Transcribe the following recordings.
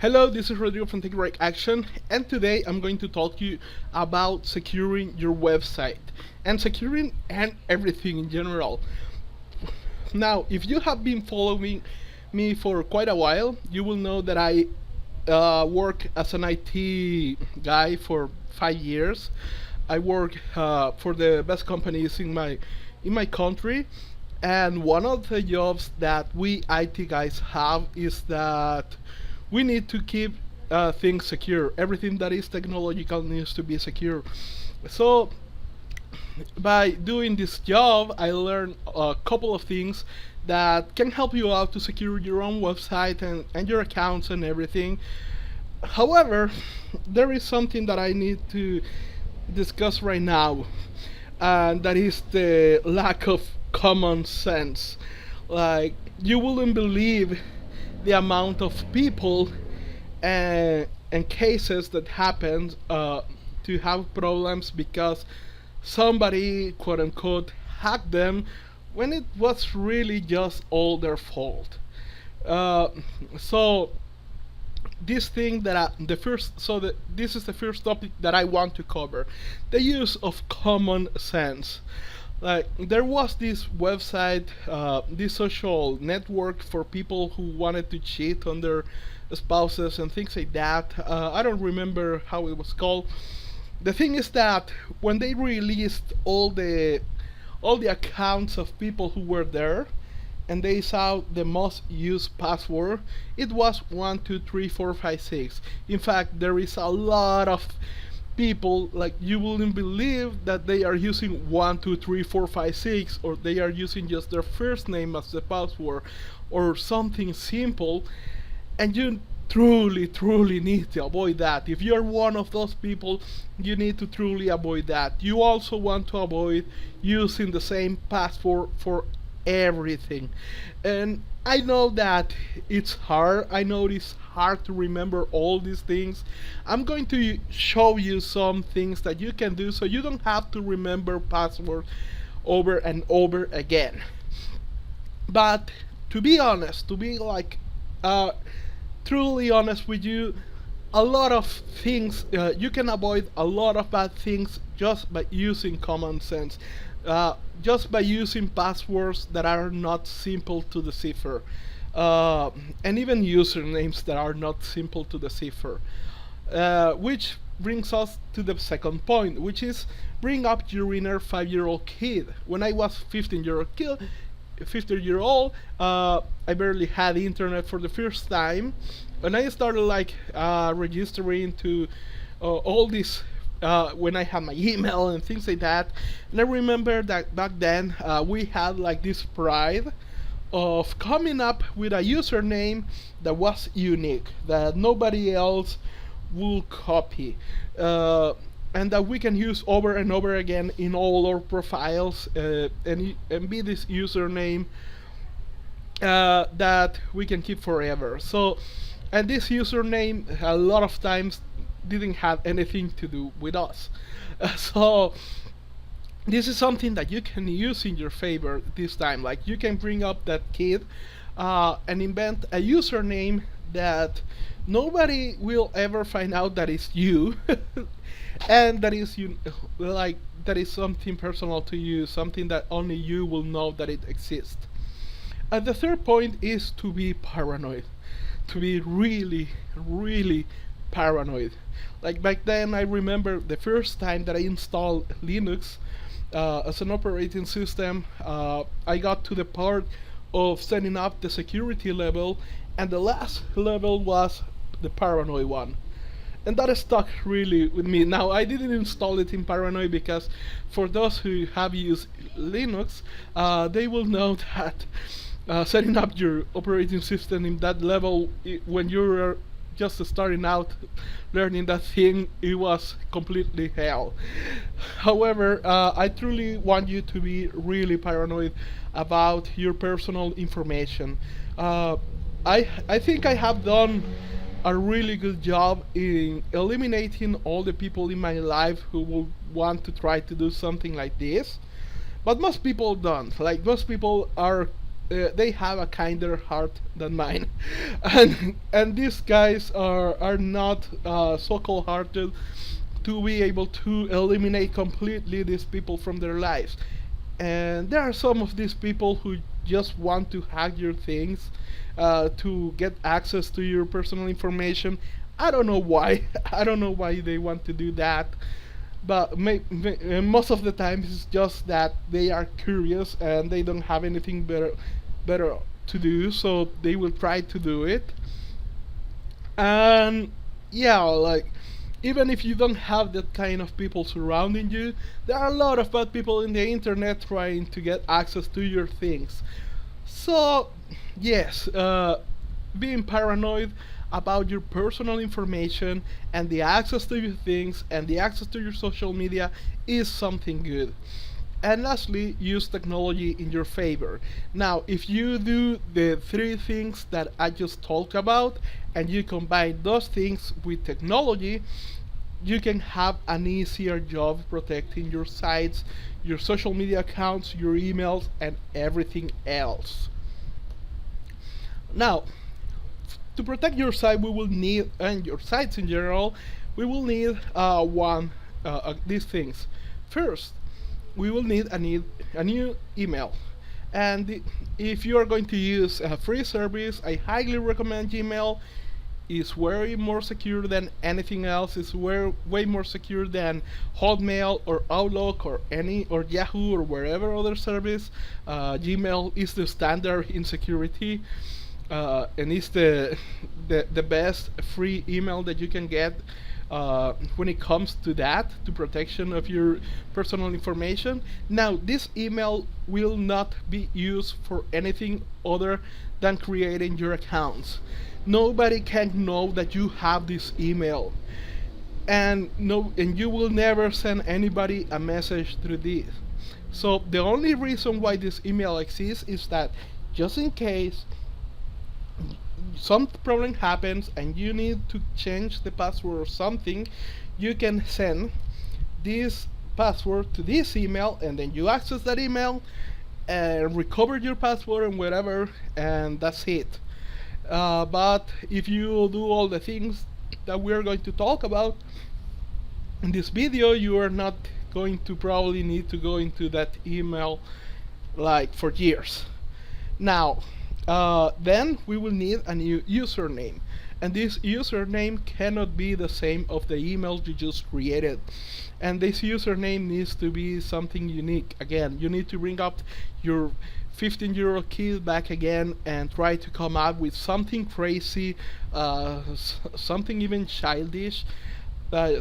Hello, this is Rodrigo from Take Right Action, and today I'm going to talk to you about securing your website and securing and everything in general. Now, if you have been following me for quite a while, you will know that I work as an IT guy for 5 years. I work for the best companies in my country, and one of the jobs that we IT guys have is that we need to keep things secure. Everything that is technological needs to be secure. So by doing this job, I learned a couple of things that can help you out to secure your own website and your accounts and everything. However, there is something that I need to discuss right now, and that is the lack of common sense. Like, you wouldn't believe the amount of people and cases that happen to have problems because somebody, quote unquote, hacked them when it was really just all their fault. Uh, so this thing that the first so that this is the first topic that I want to cover: the use of common sense. Like, there was this website, this social network for people who wanted to cheat on their spouses and things like that. I don't remember how it was called. The thing is that when they released all the accounts of people who were there, and they saw the most used password, it was 123456. In fact, there is a lot of people, like, you wouldn't believe that they are using 123456, or they are using just their first name as the password or something simple, and you truly need to avoid that. If you're one of those people, you need to truly avoid that. You also want to avoid using the same password for everything. And I know that it's hard. I know it's hard to remember all these things. I'm going to show you some things that you can do so you don't have to remember passwords over and over again. But to be honest, to be like truly honest with you, a lot of things, you can avoid a lot of bad things just by using common sense, just by using passwords that are not simple to decipher, uh, and even usernames that are not simple to decipher. Which brings us to the second point, which is bring up your inner 5-year-old kid. When I was 15-year-old, I barely had internet for the first time, and I started like registering to all this when I had my email and things like that. And I remember that back then we had like this pride of coming up with a username that was unique, that nobody else will copy, and that we can use over and over again in all our profiles, and be this username that we can keep forever. So, and this username a lot of times didn't have anything to do with us. So this is something that you can use in your favor this time. Like, you can bring up that kid and invent a username that nobody will ever find out that is you, and that is you, like, that is something personal to you, something that only you will know that it exists. And the third point is to be paranoid, to be really paranoid. Like, back then, I remember the first time that I installed Linux as an operating system. I got to the part of setting up the security level, and the last level was the paranoid one. And that stuck really with me. Now, I didn't install it in paranoid because, for those who have used Linux, they will know that setting up your operating system in that level, when you're just starting out learning that thing, it was completely hell. However, I truly want you to be really paranoid about your personal information. Uh, I think I have done a really good job in eliminating all the people in my life who will want to try to do something like this. But most people don't. Like, most people are they have a kinder heart than mine, and these guys are not so cold-hearted to be able to eliminate completely these people from their lives. And there are some of these people who just want to hack your things, to get access to your personal information. I don't know why. I don't know why they want to do that, but most of the time it's just that they are curious and they don't have anything better to do, so they will try to do it. And yeah, like, even if you don't have that kind of people surrounding you, there are a lot of bad people in the internet trying to get access to your things. So yes, being paranoid about your personal information and the access to your things and the access to your social media is something good. And lastly, use technology in your favor. Now, if you do the three things that I just talked about and you combine those things with technology, you can have an easier job protecting your sites, your social media accounts, your emails, and everything else. Now, to protect your site, we will need, and your sites in general, we will need these things. First, we will need a new email. And if you are going to use a free service, I highly recommend Gmail. It's way more secure than anything else. It's way more secure than Hotmail or Outlook or Yahoo or wherever other service. Gmail is the standard in security, and it's the best free email that you can get when it comes to that, to protection of your personal information. Now, this email will not be used for anything other than creating your accounts. Nobody can know that you have this email, and you will never send anybody a message through this. So the only reason why this email exists is that just in case some problem happens and you need to change the password or something, you can send this password to this email, and then you access that email and recover your password and whatever, and that's it. But if you do all the things that we're going to talk about in this video, you are not going to probably need to go into that email like for years. Now, then we will need a new username, and this username cannot be the same of the email you just created, and this username needs to be something unique. Again, you need to bring up your 15-year-old kid back again and try to come up with something crazy, something even childish,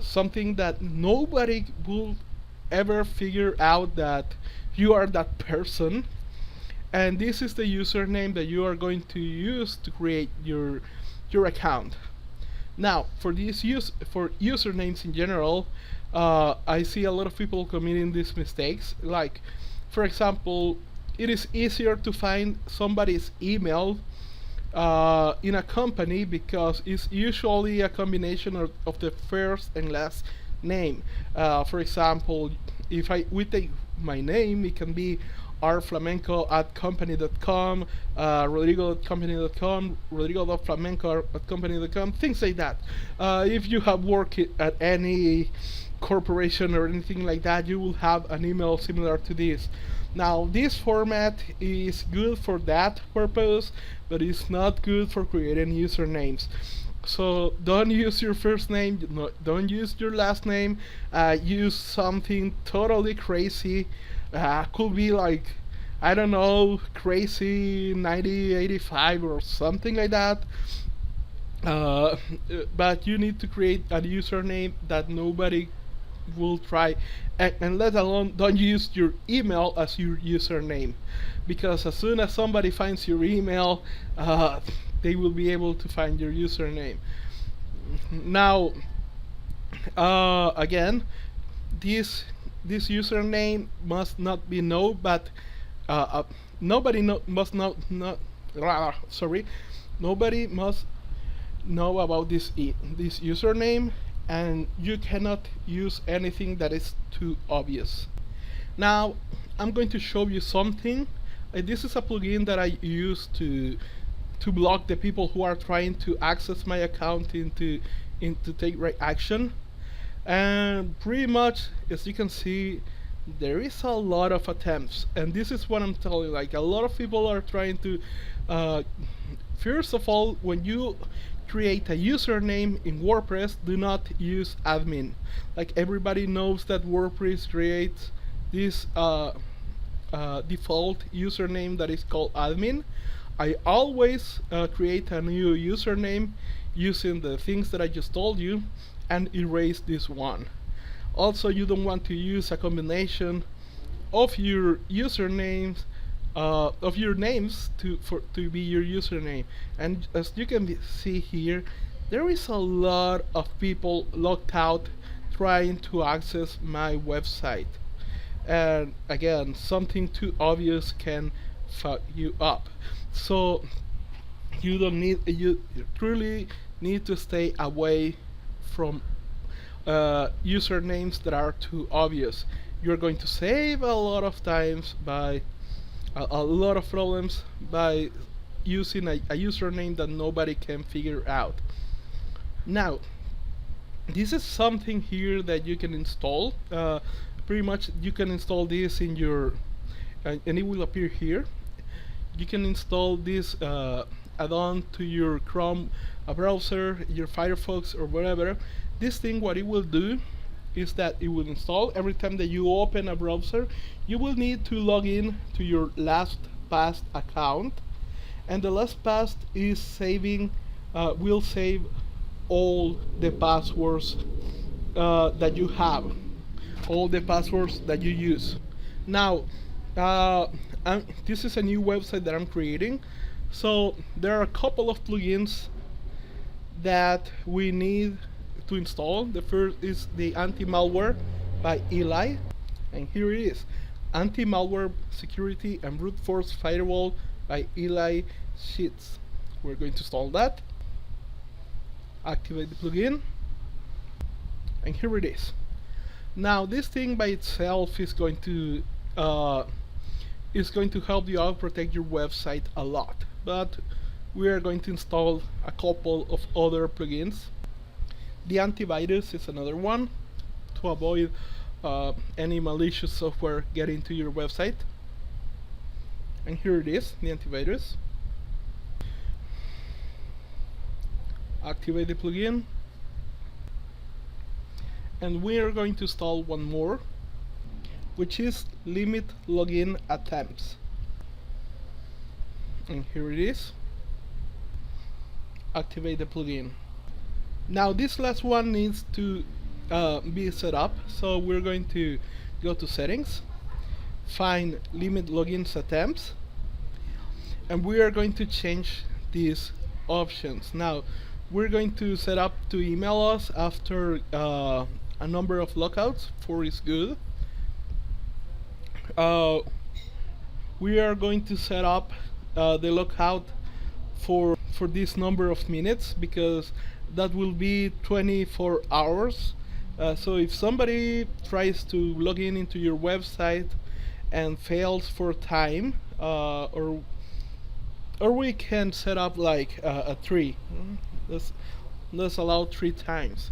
something that nobody will ever figure out that you are that person. And this is the username that you are going to use to create your account. Now, for usernames in general, I see a lot of people committing these mistakes. Like, for example, it is easier to find somebody's email in a company because it's usually a combination of the first and last name. For example, if we take my name, it can be rflamenco@company.com, rodrigo.company.com, rodrigo.flamenco@company.com, things like that. If you have worked at any corporation or anything like that, you will have an email similar to this. Now, this format is good for that purpose, but it's not good for creating usernames. So don't use your first name, don't use your last name, use something totally crazy. Could be like, I don't know, crazy 9085 or something like that. But you need to create a username that nobody will try, and let alone don't use your email as your username, because as soon as somebody finds your email, they will be able to find your username. Now, again, this username must not be known, but nobody must not sorry, nobody must know about this username, and you cannot use anything that is too obvious. Now, I'm going to show you something This is a plugin that I use to block the people who are trying to access my account into take right action. And pretty much, as you can see, there is a lot of attempts, and this is what I'm telling you. Like, a lot of people are trying to uh, first of all, when you create a username in WordPress, do not use admin. Like, everybody knows that WordPress creates this default username that is called admin. I always create a new username using the things that I just told you and erase this one. Also, you don't want to use a combination of your usernames, of your names to be your username. And as you can see here, there is a lot of people logged out trying to access my website. And again, something too obvious can fuck you up. So you truly need to stay away from usernames that are too obvious. You're going to save a lot of times by a lot of problems by using a username that nobody can figure out. Now, this is something here that you can install. Pretty much, you can install this in your, and it will appear here. You can install this add-on to your Chrome browser, your Firefox, or whatever. This thing, what it will do is that it will install every time that you open a browser. You will need to log in to your LastPass account, and the LastPass is saving, will save all the passwords that you have, all the passwords that you use. Now, this is a new website that I'm creating, so there are a couple of plugins that we need to install. The first is the anti-malware by Eli, and here it is: anti-malware security and brute force firewall by Eli Sheets. We're going to install that, activate the plugin, and here it is. Now, this thing by itself is going to help you out, protect your website a lot, but we are going to install a couple of other plugins. The antivirus is another one to avoid any malicious software getting to your website. And here it is, the antivirus. Activate the plugin. And we are going to install one more, which is limit login attempts. And here it is. Activate the plugin. Now, this last one needs to be set up, so we're going to go to settings, find limit logins attempts, and we are going to change these options. Now, we're going to set up to email us after a number of lockouts. 4 is good. We are going to set up the lockout for this number of minutes, because that will be 24 hours. So if somebody tries to log in into your website and fails for time, or we can set up like a 3. Let's allow 3 times.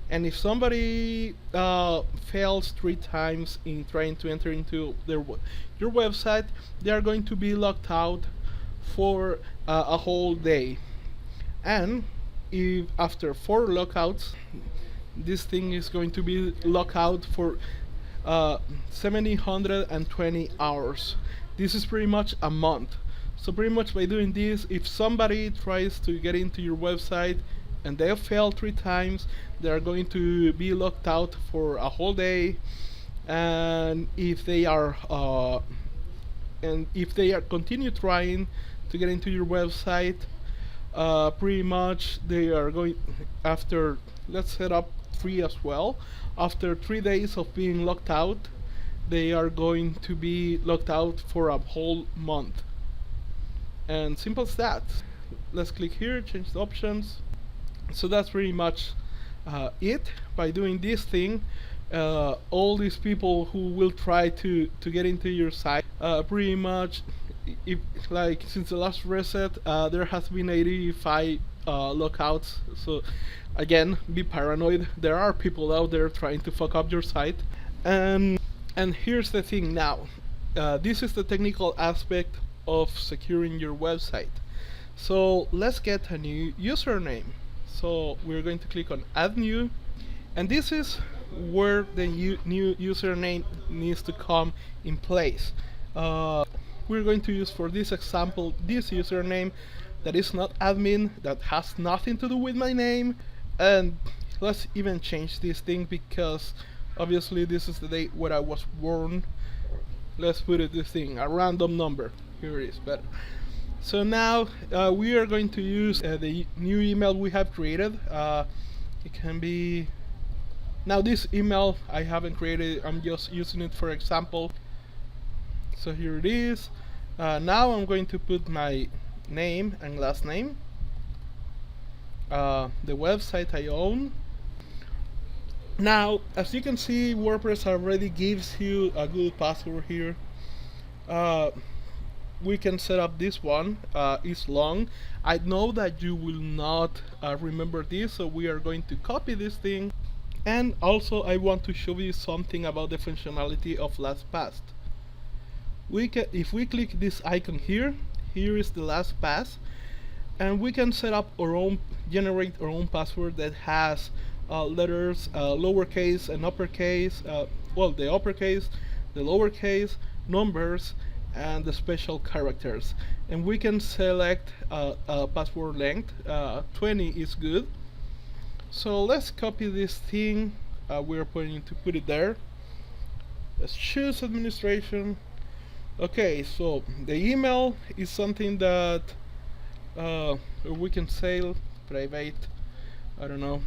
And if somebody fails 3 times in trying to enter into your website, they are going to be locked out for a whole day. And if after 4 lockouts, this thing is going to be locked out for 720 hours. This is pretty much a month. So pretty much by doing this, if somebody tries to get into your website and they fail 3 times, they are going to be locked out for a whole day. And if they are continue trying to get into your website, pretty much they are going, after, let's set up 3 as well, after 3 days of being locked out, they are going to be locked out for a whole month. And simple as that. Let's click here, change the options. So that's pretty much it. By doing this thing, all these people who will try to get into your site, pretty much if like since the last reset, there has been 85 lockouts. So again, be paranoid. There are people out there trying to fuck up your site. And here's the thing now. This is the technical aspect of securing your website. So let's get a new username. So we're going to click on Add New, and this is where the new username needs to come in place. We're going to use for this example this username that is not admin, that has nothing to do with my name. And let's even change this thing because obviously this is the date where I was born. Let's put it this thing, a random number. Here it is, better. So now we are going to use the new email we have created. It can be, now this email I haven't created, I'm just using it for example. So here it is. Now I'm going to put my name and last name, the website I own. Now, as you can see, WordPress already gives you a good password here. We can set up this one. It's long. I know that you will not remember this, so we are going to copy this thing. And also, I want to show you something about the functionality of LastPass. If we click this icon here, here is the LastPass, and we can set up our own, generate our own password that has letters, lowercase and uppercase, well, the uppercase, the lowercase, numbers, and the special characters. And we can select a password length. 20 is good. So let's copy this thing. We're going to put it there. Let's choose administration. Okay, so the email is something that we can say private, I don't know.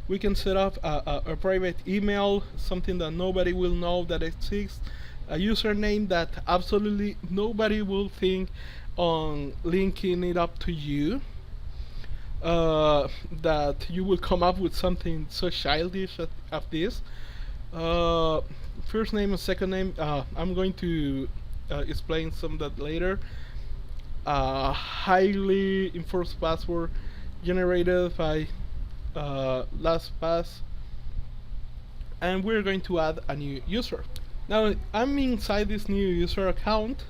We can set up a private email, something that nobody will know that exists, a username that absolutely nobody will think on linking it up to you, that you will come up with something so childish as this. First name and second name, I'm going to explain some of that later. Highly enforced password generated by LastPass, and we're going to add a new user. Now I'm inside this new user account.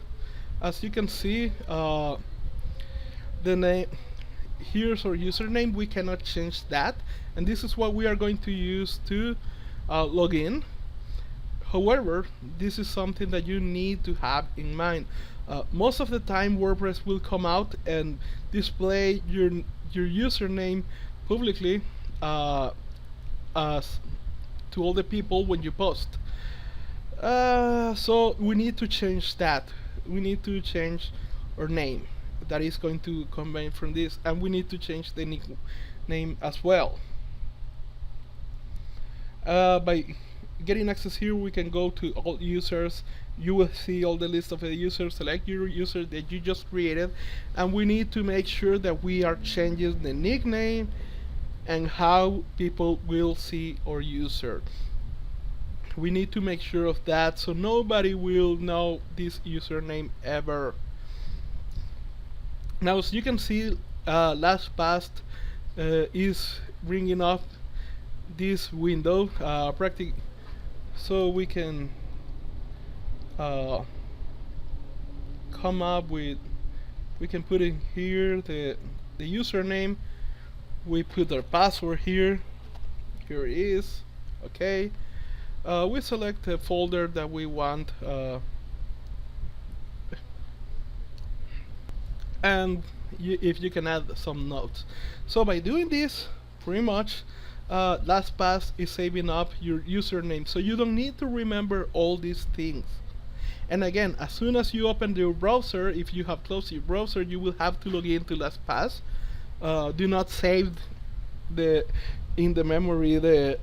As you can see, the name, here's our username. We cannot change that, and this is what we are going to use to log in. However, this is something that you need to have in mind. Most of the time WordPress will come out and display your username publicly as to all the people when you post. So we need to change that. We need to change our name that is going to combine from this, and we need to change the nickname as well. By getting access here, we can go to all users. You will see all the list of the users. Select your user that you just created, and we need to make sure that we are changing the nickname and how people will see our user. We need to make sure of that, so nobody will know this username ever. Now, as you can see, LastPass is bringing up this window, so we can come up with, we can put in here the username. We put our password here. Here it is. Okay. We select the folder that we want, and if you can add some notes. So by doing this, pretty much LastPass is saving up your username, so you don't need to remember all these things. And again, as soon as you open your browser, if you have closed your browser, you will have to log into LastPass. Do not save in the memory the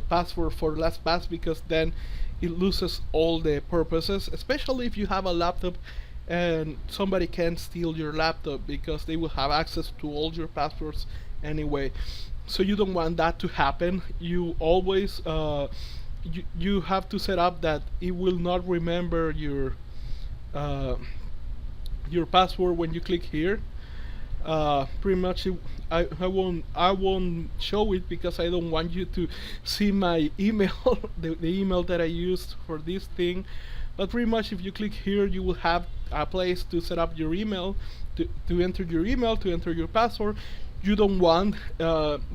password for LastPass, because then it loses all the purposes, especially if you have a laptop and somebody can steal your laptop, because they will have access to all your passwords anyway. So you don't want that to happen. You always you have to set up that it will not remember uh, your password when you click here. Pretty much I won't show it because I don't want you to see my email the email that I used for this thing. But pretty much if you click here, you will have a place to set up your email, to enter your email, to enter your password. You don't want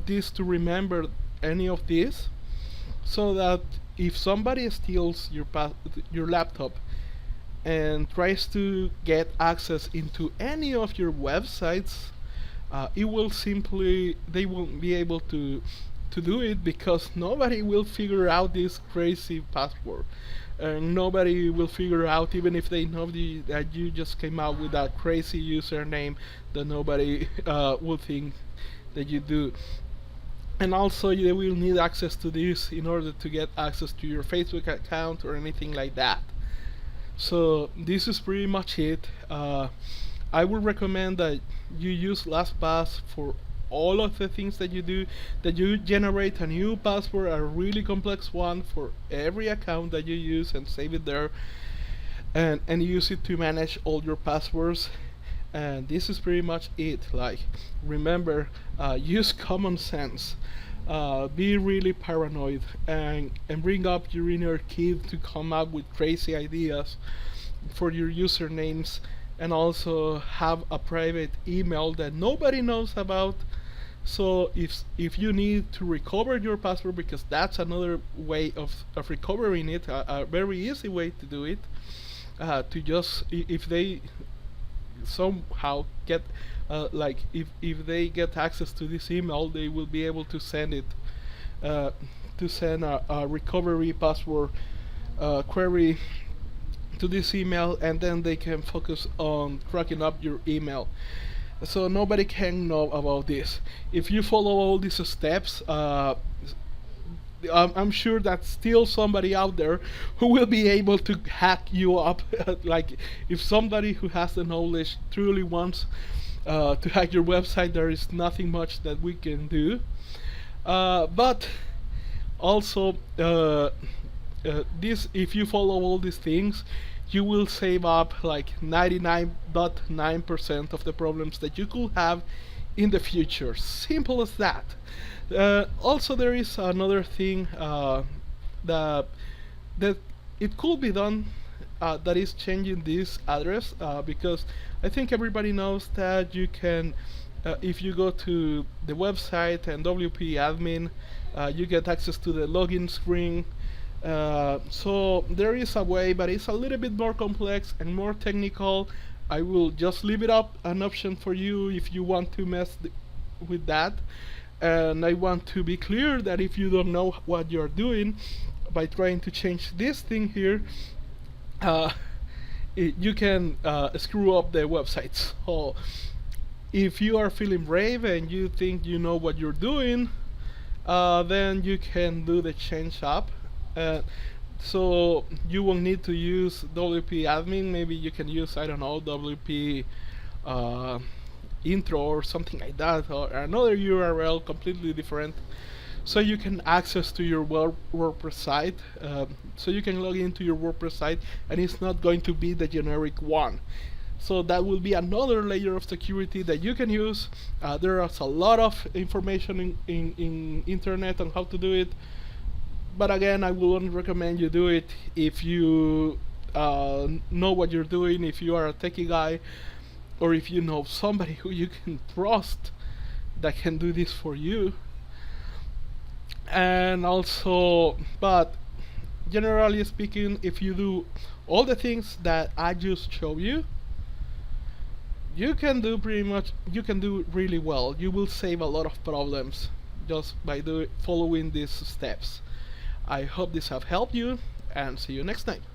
this to remember any of this, so that if somebody steals your laptop and tries to get access into any of your websites, they won't be able to do it, because nobody will figure out this crazy password. And nobody will figure out, even if they know that you just came out with that crazy username, that nobody will think that you do. And also, they will need access to this in order to get access to your Facebook account or anything like that. So this is pretty much it. I would recommend that you use LastPass for all of the things that you do, that you generate a new password, a really complex one for every account that you use, and save it there, and use it to manage all your passwords. And this is pretty much it. Like, remember, use common sense. Be really paranoid, and bring up your inner kid to come up with crazy ideas for your usernames, and also have a private email that nobody knows about. So if you need to recover your password, because that's another way of recovering it, a very easy way to do it, to just, if they somehow get like, if they get access to this email, they will be able to send it to send a recovery password query to this email, and then they can focus on cracking up your email. So nobody can know about this. If you follow all these steps, I'm sure that still somebody out there who will be able to hack you up. Like, if somebody who has the knowledge truly wants to hack your website, there is nothing much that we can do. But also, if you follow all these things, you will save up like 99.9% of the problems that you could have in the future. Simple as that. Also, there is another thing that it could be done, that is changing this address, because I think everybody knows that you can, if you go to the website and WP admin, you get access to the login screen. So there is a way, but it's a little bit more complex and more technical. I will just leave it up an option for you if you want to mess with that. And I want to be clear that if you don't know what you're doing by trying to change this thing here, you can screw up the websites. So if you are feeling brave and you think you know what you're doing, then you can do the change up. So you will need to use WP admin. Maybe you can use, I don't know, WP intro or something like that, or another URL completely different, so you can access to your WordPress site. So you can log into your WordPress site, and it's not going to be the generic one. So that will be another layer of security that you can use. There is a lot of information in internet on how to do it. But again, I will only recommend you do it if you know what you're doing, if you are a techie guy, or if you know somebody who you can trust that can do this for you. And also, but generally speaking, if you do all the things that I just showed you, you can do really well. You will save a lot of problems just by following these steps. I hope this have helped you, and see you next time.